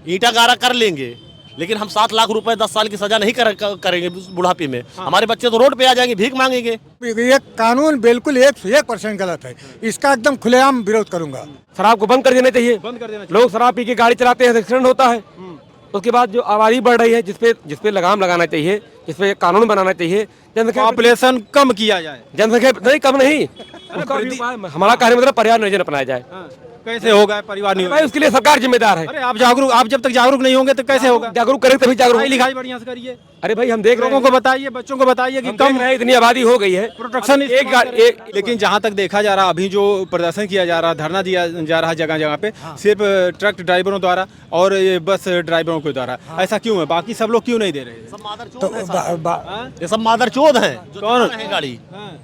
ईंटा गारा कर लेंगे, लेकिन हम 7 लाख रुपए 10 साल की सजा नहीं करेंगे बुढ़ापे में। हमारे बच्चे तो रोड पे आ जाएंगे, भीख मांगेंगे। ये कानून बिल्कुल 101% गलत है, इसका एकदम खुलेआम विरोध करूंगा। शराब को बंद कर देना चाहिए। बंद कर देना चाहिए। लोग शराब पी के गाड़ी चलाते हैं, एक्सीडेंट होता है। उसके बाद जो आबादी बढ़ रही है, जिसपे लगाम लगाना चाहिए, जिसपे कानून बनाना चाहिए। जनसंख्या पॉपुलेशन कम किया जाए। जनसंख्या नहीं कम नहीं, उसका भी उपाय हमारा कहने मतलब पर्यावरण नियोजन अपनाया जाए। कैसे होगा परिवार नहीं? भाई उसके लिए सरकार जिम्मेदार है। अरे आप जब तक जागरूक नहीं होंगे तो कैसे होगा? जागरूक करें तभी जागरूक। पढ़ाई लिखाई बढ़िया से करिए। अरे भाई हम देख रहे लोगों को बताइए, बच्चों को बताइए कि कम है, इतनी आबादी हो गई है, प्रोटेक्शन एक। लेकिन जहाँ तक देखा जा रहा, अभी जो प्रदर्शन किया जा रहा, धरना दिया जा रहा जगह जगह पे, सिर्फ ट्रक ड्राइवरों द्वारा और ये बस ड्राइवरों के द्वारा, ऐसा क्यों है? बाकी सब लोग क्यों नहीं दे रहे? ये सब मादरचोद हैं। कौन है गाड़ी?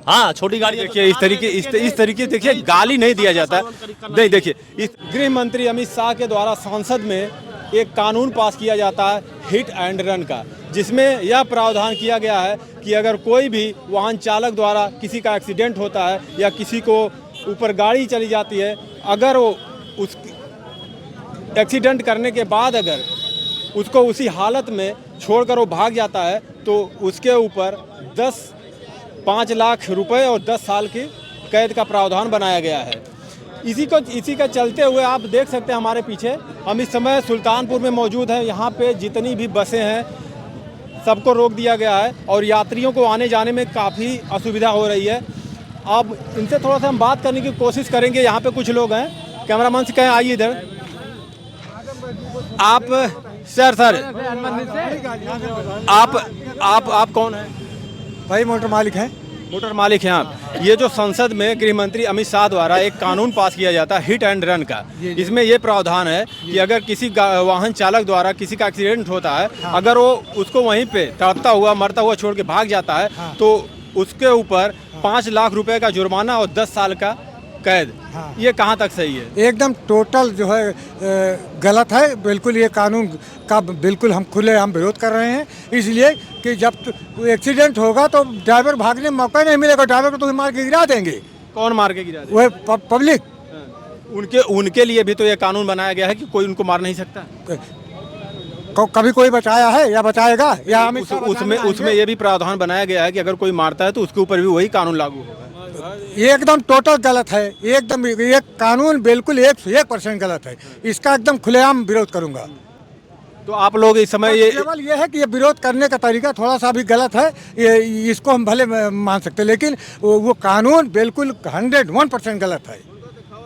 हाँ, छोटी गाड़ी। देखिए इस तरीके देखिए गाली नहीं दिया जाता। नहीं, देखिए इस गृह मंत्री अमित शाह के द्वारा संसद में एक कानून पास किया जाता है हिट एंड रन का, जिसमें यह प्रावधान किया गया है कि अगर कोई भी वाहन चालक द्वारा किसी का एक्सीडेंट होता है या किसी को ऊपर गाड़ी चली जाती है, अगर वो उस एक्सीडेंट करने के बाद अगर उसको उसी हालत में छोड़कर वो भाग जाता है तो उसके ऊपर 5 लाख रुपए और 10 साल की कैद का प्रावधान बनाया गया है। इसी का चलते हुए आप देख सकते हैं हमारे पीछे, हम इस समय सुल्तानपुर में मौजूद हैं। यहाँ पे जितनी भी बसें हैं सबको रोक दिया गया है और यात्रियों को आने जाने में काफ़ी असुविधा हो रही है। अब इनसे थोड़ा सा हम बात करने की कोशिश करेंगे। यहाँ पे कुछ लोग हैं, कैमरामैन से कहें आइए इधर। आप सर आप कौन हैं? भाई मोटर मालिक हैं। मोटर मालिक हैं आप। ये जो संसद में गृह मंत्री अमित शाह द्वारा एक कानून पास किया जाता है हिट एंड रन का, इसमें ये प्रावधान है कि अगर किसी वाहन चालक द्वारा किसी का एक्सीडेंट होता है, अगर वो उसको वहीं पे तड़पता हुआ मरता हुआ छोड़ के भाग जाता है, तो उसके ऊपर 5 लाख रुपए का जुर्माना और 10 साल का कैद। ये कहाँ तक सही है? एकदम टोटल जो है गलत है बिल्कुल। ये कानून का बिल्कुल हम खुलेआम विरोध कर रहे हैं, इसलिए कि जब एक्सीडेंट होगा तो ड्राइवर भागने में मौका नहीं मिलेगा, ड्राइवर को तो मार के गिरा देंगे। कौन मार के गिरा देंगे? वह पब्लिक। उनके लिए भी तो ये कानून बनाया गया है कि कोई उनको मार नहीं सकता। कभी कोई बचाया है या बचाएगा? या उसमें ये भी प्रावधान बनाया गया है कि अगर कोई मारता है तो उसके ऊपर भी वही कानून लागू होगा। ये एकदम टोटल गलत है, एकदम ये कानून बिल्कुल 101% गलत है, इसका एकदम खुलेआम विरोध करूंगा। तो आप लोग इस समय ये केवल ये है कि ये विरोध करने का तरीका थोड़ा सा भी गलत है, इसको हम भले मान सकते हैं, लेकिन वो कानून बिल्कुल 101% गलत है।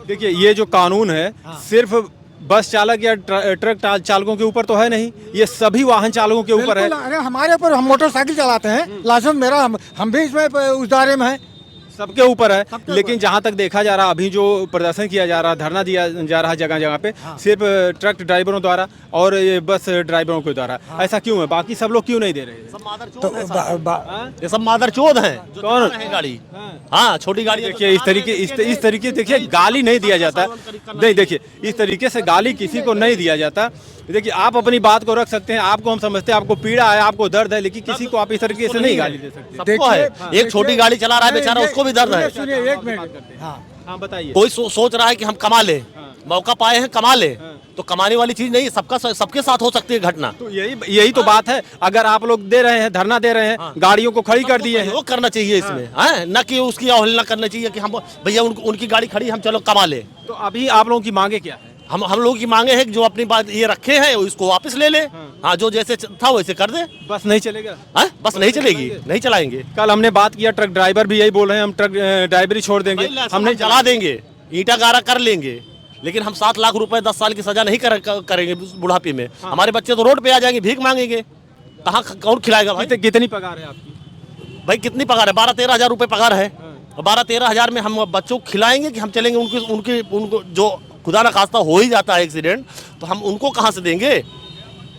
देखिए ये जो कानून है सिर्फ बस चालक या ट्रक चालकों के ऊपर तो है नहीं, ये सभी वाहन चालकों के ऊपर है। अरे हमारे ऊपर, हम मोटरसाइकिल चलाते हैं, लाइसेंस मेरा, हम भी इसमें उस दायरे में हैं। सबके ऊपर है। लेकिन जहाँ तक देखा जा रहा, अभी जो प्रदर्शन किया जा रहा, धरना दिया जा रहा जगह जगह पे, सिर्फ ट्रक ड्राइवरों द्वारा और ये बस ड्राइवरों के द्वारा, ऐसा क्यों है? बाकी सब लोग क्यों नहीं दे रहे? ये सब मादरचोद हैं। कौन है गाड़ी? हाँ, छोटी गाड़ी। देखिए इस तरीके देखिए गाली नहीं दिया जाता। नहीं, देखिए इस तरीके से गाली किसी को नहीं दिया जाता। देखिए आप अपनी बात को रख सकते हैं, आपको हम समझते हैं, आपको पीड़ा है, आपको दर्द है, लेकिन किसी को आप इस तरीके से नहीं गाली दे सकते। सबको है। एक छोटी गाड़ी चला रहा है बेचारा, उसको भी दर्द है। सुनिए एक मिनट। हाँ बताइए। कोई सोच रहा है कि हम कमा ले, मौका पाए हैं कमा ले, तो कमाने वाली चीज नहीं, सबके साथ हो सकती है घटना। तो यही तो बात है। अगर आप लोग दे रहे हैं, धरना दे रहे हैं, गाड़ियों को खड़ी कर दिए हैं, वो करना चाहिए इसमें, न कि उसकी अवहेलना करना चाहिए कि हम भैया उनकी गाड़ी खड़ी, हम चलो कमा ले। तो अभी आप लोगों की मांगे क्या है? हम लोगों की मांगे है कि जो अपनी बात ये रखे हैं उसको वापस ले ले। हाँ, जो जैसे था वैसे कर दे। बस नहीं चलेगा? बस नहीं चलेगी, नहीं चलाएंगे। कल हमने बात किया, ट्रक ड्राइवर भी यही बोल रहे हैं, हम ट्रक ड्राइवरी छोड़ देंगे, हम नहीं चला देंगे, ईंटा गारा कर लेंगे, लेकिन हम 7 लाख रुपए 10 साल की सजा नहीं करेंगे बुढ़ापे में। हमारे बच्चे तो रोड पे आ जाएंगे, भीख मांगेंगे, कहाँ कौन खिलाएगा भाई? कितनी पगार है आपकी? भाई कितनी पगार है? 12-13 हजार रुपए पगार है। 12-13 हजार में हम बच्चों को खिलाएंगे कि हम चलेंगे? उनको जो खुदा न खास्ता हो ही जाता है एक्सीडेंट, तो हम उनको कहाँ से देंगे?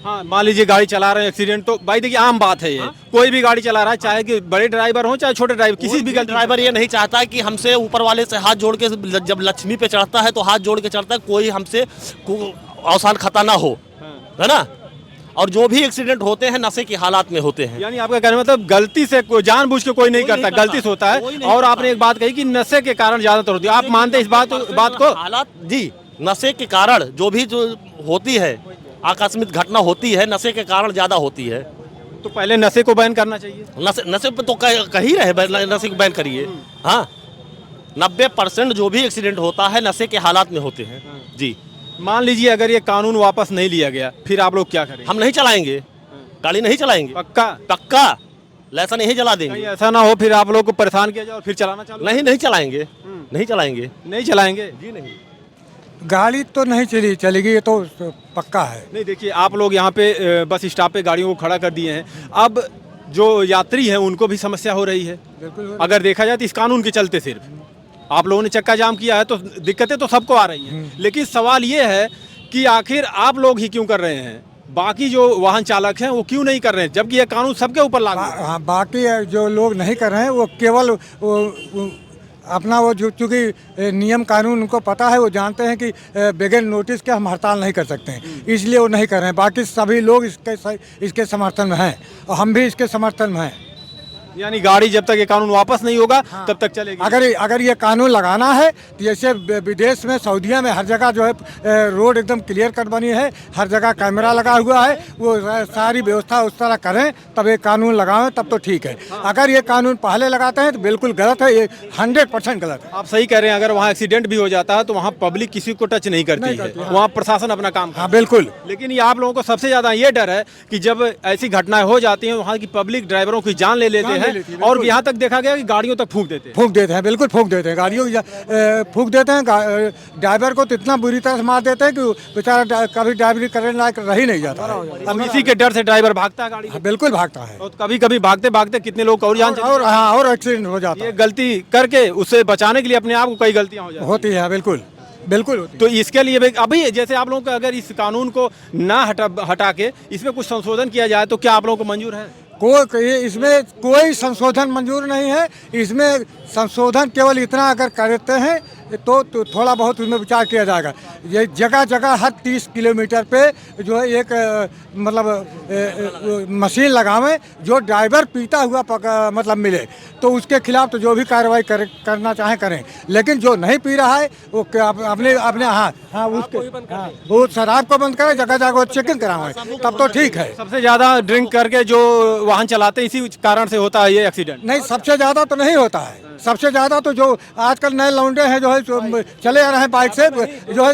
हाँ, मान लीजिए गाड़ी चला रहे हैं, एक्सीडेंट, तो भाई देखिए आम बात है ये। कोई भी गाड़ी चला रहा है, चाहे कि बड़े ड्राइवर हो चाहे छोटे ड्राइवर, किसी भी ड्राइवर ये नहीं चाहता है कि हमसे ऊपर वाले से हाथ जोड़ के, जब लक्ष्मी पे चढ़ता है तो हाथ जोड़ के चढ़ता है, कोई हमसे आसान खता ना हो, है ना? और जो भी एक्सीडेंट होते हैं नशे की हालात में होते हैं। यानी आपका कहना मतलब गलती से जानबूझ के कोई नहीं करता, गलती से होता है। और आपने एक बात कही कि नशे के कारण ज्यादातर होती है, आप मानते हैं इस बात को? हालात जी, नशे के कारण जो होती है, आकस्मिक घटना होती है, नशे के कारण ज़्यादा होती है। तो पहले नशे को बैन करना चाहिए। नशे पे तो कह ही रहे नशे को बैन करिए। हाँ, 90% जो भी एक्सीडेंट होता है नशे के हालात में होते हैं जी। मान लीजिए अगर ये कानून वापस नहीं लिया गया, फिर आप लोग क्या करेंगे? हम नहीं चलाएंगे, गाड़ी नहीं चलाएंगे, पक्का? पक्का लाइसेंस नहीं जला कहीं देंगे। ऐसा ना हो फिर आप लोग को परेशान किया जाए और फिर चलाना चालू? नहीं चलाएंगे, नहीं चलाएंगे नहीं चलाएंगे जी। नहीं, गाड़ी तो नहीं चलेगी, ये तो पक्का है। नहीं देखिए, आप लोग यहाँ पे बस स्टॉप पे गाड़ियों को खड़ा कर दिए हैं। अब जो यात्री हैं उनको भी समस्या हो रही है। बिल्कुल। अगर देखा जाए तो इस कानून के चलते सिर्फ आप लोगों ने चक्का जाम किया है तो दिक्कतें तो सबको आ रही हैं, लेकिन सवाल ये है कि आखिर आप लोग ही क्यों कर रहे हैं, बाकी जो वाहन चालक हैं वो क्यों नहीं कर रहे हैं, जबकि ये कानून सबके ऊपर लागू है। हाँ, बाकी जो लोग नहीं कर रहे हैं वो केवल वो अपना वो जो चूँकि नियम कानून उनको पता है, वो जानते हैं कि बगैर नोटिस के हम हड़ताल नहीं कर सकते हैं, इसलिए वो नहीं कर रहे हैं। बाकी सभी लोग इसके समर्थन में हैं और हम भी इसके समर्थन में हैं। यानी गाड़ी जब तक ये कानून वापस नहीं होगा तब तक चलेगी। अगर ये कानून लगाना है तो जैसे विदेश में सऊदीया में हर जगह जो है रोड एकदम क्लियर कट बनी है, हर जगह कैमरा लगा हुआ है, वो सारी व्यवस्था उस तरह करें तब ये कानून लगाएं, तब तो ठीक है। अगर ये कानून पहले लगाते हैं तो बिल्कुल गलत है, ये 100% गलत है। आप सही कह रहे हैं, अगर वहाँ एक्सीडेंट भी हो जाता है तो वहाँ पब्लिक किसी को टच नहीं करती है, वहाँ प्रशासन अपना काम करता है। हाँ बिल्कुल। लेकिन ये आप लोगों को सबसे ज्यादा ये डर है कि जब ऐसी घटनाएं हो जाती हैं वहाँ की पब्लिक ड्राइवरों की जान ले लेते हैं और यहाँ तक देखा गया कि गाड़ियों तक फूंक देते हैं। बिल्कुल फूंक देते हैं, गाड़ियों की फूंक देते हैं। ड्राइवर को तो इतना बुरी तरह से मार देते हैं कि बेचारा कभी ड्राइवरी करने लायक रह ही नहीं जाता है। अब इसी के डर से ड्राइवर भागता है गाड़ी से। हाँ, बिल्कुल भागता है और कभी कभी भागते भागते कितने लोग और जान चली जाती है। और एक्सीडेंट हो जाता ये गलती करके उससे बचाने के लिए अपने आप को कई गलतियां हो जाती हैं। होती है। बिल्कुल बिल्कुल होती है। तो इसके लिए अभी जैसे आप लोगों को अगर इस कानून को ना हटा के इसमें कुछ संशोधन किया जाए तो क्या आप लोगों को मंजूर है? इसमें कोई संशोधन मंजूर नहीं है। इसमें संशोधन केवल इतना अगर करते हैं तो थोड़ा बहुत उसमें विचार किया जाएगा। ये जगह जगह हर 30 किलोमीटर पे जो है एक मशीन लगावें जो ड्राइवर पीता हुआ मतलब मिले, तो उसके खिलाफ तो जो भी कार्रवाई करना चाहें करें। लेकिन जो नहीं पी रहा है वो अपने वो शराब को बंद करें, जगह जगह चेकिंग करावें, तब तो ठीक है। सबसे ज्यादा ड्रिंक करके जो वाहन चलाते हैं इसी कारण से होता है ये एक्सीडेंट। नहीं, सबसे ज़्यादा तो नहीं होता है। सबसे ज़्यादा तो जो आजकल नए लौंडे हैं जो है चले आ रहे हैं बाइक से, जो है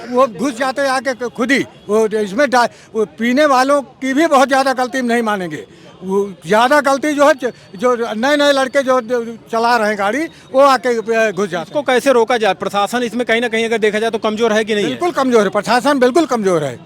वो घुस जाते हैं आके खुद ही। वो इसमें वो पीने वालों की भी बहुत ज़्यादा गलती नहीं मानेंगे। वो ज़्यादा गलती जो है जो नए लड़के जो चला रहे हैं गाड़ी, वो आके घुस जाते हैं। इसको कैसे रोका जाए? प्रशासन इसमें कहीं ना कहीं अगर देखा जाए तो कमजोर है कि नहीं? बिल्कुल कमजोर है, प्रशासन बिल्कुल कमजोर है।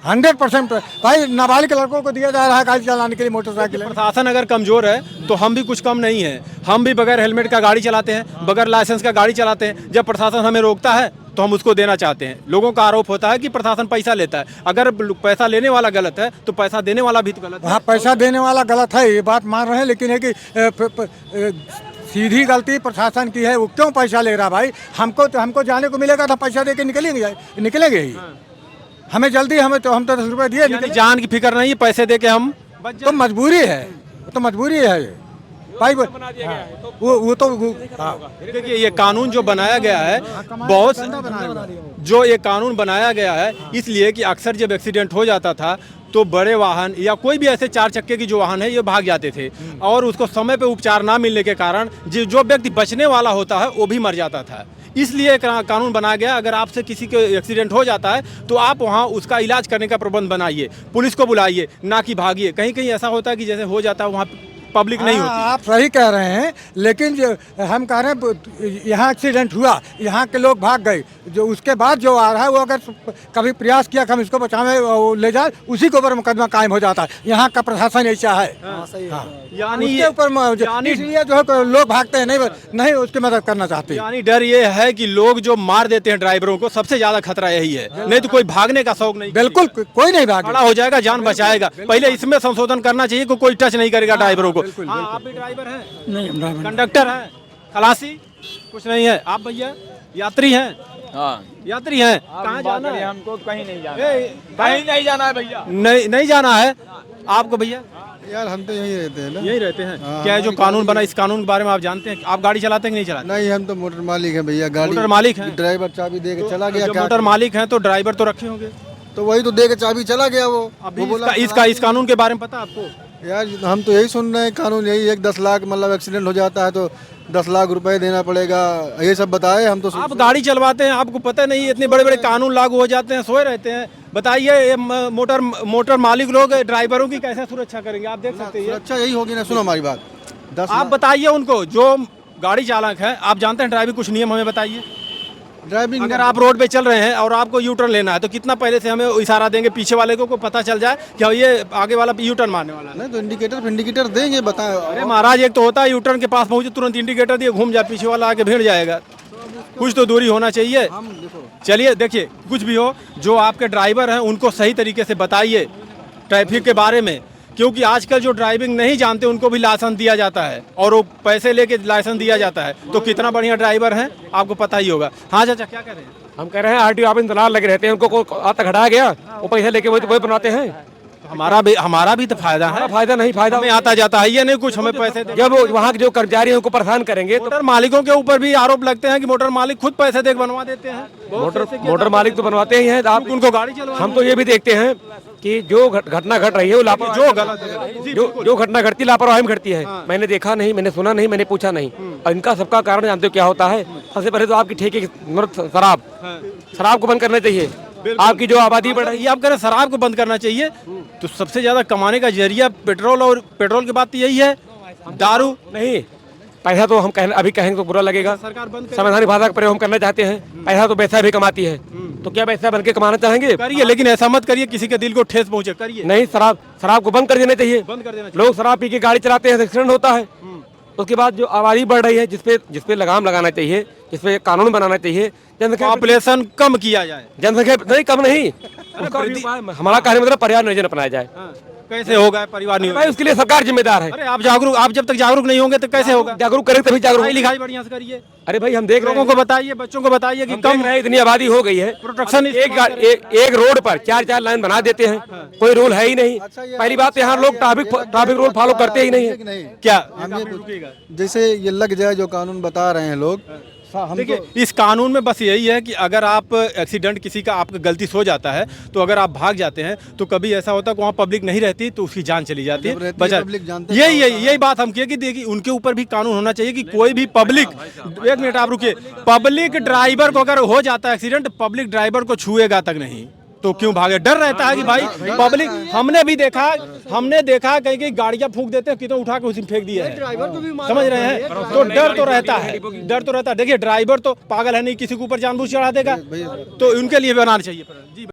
100% भाई नाबालिग लड़कों को दिया जा रहा है गाड़ी चलाने के लिए, मोटरसाइकिल। प्रशासन अगर कमजोर है तो हम भी कुछ कम नहीं है। हम भी बगैर हेलमेट का गाड़ी चलाते हैं, बगैर लाइसेंस का गाड़ी चलाते हैं। जब प्रशासन हमें रोकता है तो हम उसको देना चाहते हैं। लोगों का आरोप होता है कि प्रशासन पैसा लेता है। अगर पैसा लेने वाला गलत है तो पैसा देने वाला भी तो गलत है। हाँ, पैसा देने वाला गलत है, ये बात मान रहे हैं, लेकिन है कि सीधी गलती प्रशासन की है। वो क्यों पैसा ले रहा भाई? हमको जाने को मिलेगा तो पैसा दे के निकलेंगे ही। हमें जल्दी हम तो 10 रुपये दिए, जान की फिक्र नहीं, पैसे दे के हम तो मजबूरी है, तो मजबूरी है भाई। वो तो देखिए ये कानून जो बनाया गया है बहुत जो ये कानून बनाया गया है इसलिए कि अक्सर जब एक्सीडेंट हो जाता था तो बड़े वाहन या कोई भी ऐसे 4 चक्के की जो वाहन है ये भाग जाते थे और उसको समय पे उपचार ना मिलने के कारण जो व्यक्ति बचने वाला होता है वो भी मर जाता था। इसलिए कानून बनाया गया, अगर आपसे किसी के एक्सीडेंट हो जाता है तो आप वहाँ उसका इलाज करने का प्रबंध बनाइए, पुलिस को बुलाइए, ना कि भागिए। कहीं कहीं ऐसा होता है कि जैसे हो जाता है वहाँ पब्लिक नहीं होती। आप सही कह रहे हैं, लेकिन जो हम कह रहे हैं यहाँ एक्सीडेंट हुआ, यहाँ के लोग भाग गए, जो उसके बाद जो आ रहा है वो अगर कभी प्रयास किया कि हम इसको बचावे ले जाए, उसी के ऊपर मुकदमा कायम हो जाता है। यहाँ का प्रशासन ऐसा है। यानी उसके ऊपर इसलिए जो है लोग भागते हैं, नहीं उसकी मदद करना चाहते। यानी डर ये है कि लोग जो मार देते हैं ड्राइवरों को, सबसे ज्यादा खतरा यही है, नहीं तो कोई भागने का शौक नहीं। बिल्कुल कोई नहीं भाग खड़ा हो जाएगा, जान बचाएगा। पहले इसमें संशोधन करना चाहिए कि कोई टच नहीं करेगा ड्राइवरों को। आप भी ड्राइवर हैं? नहीं, कंडक्टर हैं, खलासी कुछ नहीं है। आप भैया यात्री हैं? हाँ, यात्री हैं। कहाँ जाना है? हमको कहीं नहीं जाना, कहीं नहीं जाना है भैया। नहीं जाना है आपको भैया? यार हम तो यहीं रहते हैं ना। यही रहते हैं। क्या है जो कानून बना, इस कानून के बारे में आप जानते हैं? आप गाड़ी चलाते हैं कि नहीं चलाते? नहीं, हम तो मोटर मालिक हैं भैया। गाड़ी मोटर मालिक हैं? ड्राइवर चाबी दे के चला गया। जब मोटर मालिक हैं तो ड्राइवर तो रखे होंगे? तो वही तो दे के चाबी चला गया वो बोला इस कानून के बारे में पता आपको? यार हम तो यही सुन रहे हैं, कानून यही है 10 लाख मतलब एक्सीडेंट हो जाता है तो 10 लाख रुपए देना पड़ेगा, ये सब बताए। हम तो आप गाड़ी चलवाते हैं, आपको पता नहीं इतने बड़े बड़े कानून लागू हो जाते हैं, सोए रहते हैं। बताइए ये मोटर मालिक लोग ड्राइवरों की कैसे सुरक्षा करेंगे? आप देख सकते हैं। अच्छा यही होगी ना, सुनो हमारी बात। 10 आप बताइए उनको, जो गाड़ी चालक है, आप जानते हैं ड्राइविंग कुछ नियम हमें बताइए। ड्राइविंग अगर आप रोड पे चल रहे हैं और आपको यू टर्न लेना है तो कितना पहले से हमें इशारा देंगे पीछे वाले को पता चल जाए कि ये आगे वाला यू टर्न मारने वाला है। नहीं तो इंडिकेटर देंगे, बताए। अरे महाराज, एक तो होता है यू टर्न के पास पहुंचे तुरंत इंडिकेटर दिए, घूम जाए, पीछे वाला आके भिड़ जाएगा। कुछ तो दूरी होना चाहिए। चलिए देखिए, कुछ भी हो, जो आपके ड्राइवर हैं उनको सही तरीके से बताइए ट्रैफिक के बारे में, क्योंकि आजकल जो ड्राइविंग नहीं जानते उनको भी लाइसेंस दिया जाता है और वो पैसे लेके लाइसेंस दिया जाता है। तो कितना बढ़िया ड्राइवर हैं आपको पता ही होगा। हाँ चाचा, क्या कह रहे हैं? हम कह रहे हैं आरटीओ ऑफिस इंतजार लगे रहते हैं, उनको आता खड़ा गया, वो पैसे लेके वही बनाते हैं। हमारा भी तो फायदा है। फायदा नहीं, फायदा हमें आता जाता है, ये नहीं कुछ हमें पैसे दे। जब वहाँ के जो कर्मचारी हैं उनको परेशान करेंगे तो मोटर मालिकों के ऊपर भी आरोप लगते हैं कि मोटर मालिक खुद पैसे दे बनवा देते हैं। मोटर मालिक तो बनवाते ही हैं। आप उनको गाड़ी चलवा, हम तो ये भी देखते हैं कि जो घटना घट रही है वो लापरवाही, जो गलत है, जो घटना घटती है लापरवाही में घटती है। मैंने देखा नहीं, मैंने सुना नहीं, मैंने पूछा नहीं। और इनका सबका कारण जानते हो क्या होता है? सबसे पहले तो आपकी ठेके की शराब को बंद करना चाहिए। आपकी जो आबादी बढ़ रही है, आप कह रहे हैं शराब को बंद करना चाहिए, तो सबसे ज्यादा कमाने का जरिया पेट्रोल, और पेट्रोल की बात तो यही है। दारू नहीं, पैसा तो हम अभी कहेंगे तो बुरा लगेगा। सरकार बंद संवैधानिक भाषा का प्रयोग हम करना चाहते हैं। पैसा तो पैसा भी कमाती है, तो क्या पैसा बन के कमाना चाहेंगे? करिए, लेकिन ऐसा मत करिए किसी के दिल को ठेस पहुंचे। करिए नहीं, शराब को बंद कर देना चाहिए। बंद कर देना चाहिए। लोग शराब पी के गाड़ी चलाते हैं, एक्सीडेंट होता है। उसके बाद जो आबादी बढ़ रही है, जिसपे लगाम लगाना चाहिए, जिसपे कानून बनाना चाहिए, जनसंख्या पॉपुलेशन कम किया जाए। जनसंख्या नहीं, कम नहीं, हमारा कहने मतलब पर्यावरण नियोजन अपनाया जाए। कैसे होगा परिवार नहीं? भाई उसके लिए सरकार जिम्मेदार है। अरे आप जब तक जागरूक नहीं होंगे तो कैसे होगा? जागरूक करें तभी जागरूक। लिखाई बढ़िया से करिए। अरे भाई हम देख लोगों को बताइए, बच्चों को बताइए कि कम है, इतनी आबादी हो गई है, प्रोटेक्शन एक रोड पर 4-4 लाइन बना देते हैं, कोई रूल है ही नहीं। पहली बात यहाँ लोग ट्रैफिक रूल फॉलो करते ही नहीं है। क्या जैसे ये लग जाए जो कानून बता रहे हैं लोग, देखिए इस कानून में बस यही है कि अगर आप एक्सीडेंट किसी का आपका गलती से हो जाता है तो अगर आप भाग जाते हैं तो कभी ऐसा होता है कि वहाँ पब्लिक नहीं रहती तो उसकी जान चली जाती है। बचा यही बात हम किए कि देखिए उनके ऊपर भी कानून होना चाहिए कि कोई भी पब्लिक, एक मिनट आप रुकिए, पब्लिक ड्राइवर को अगर हो जाता है एक्सीडेंट, पब्लिक ड्राइवर को छुएगा तक नहीं तो क्यों भागे? डर रहता है कि भाई पब्लिक, हमने देखा कहीं कहीं गाड़ियां फूंक देते हैं, कितने उठा के उसी में फेंक दिया है, समझ रहे हैं? तो डर तो रहता है। देखिए ड्राइवर तो पागल है नहीं, किसी के ऊपर जानबूझ चढ़ा देगा, तो उनके लिए बनाना चाहिए जी।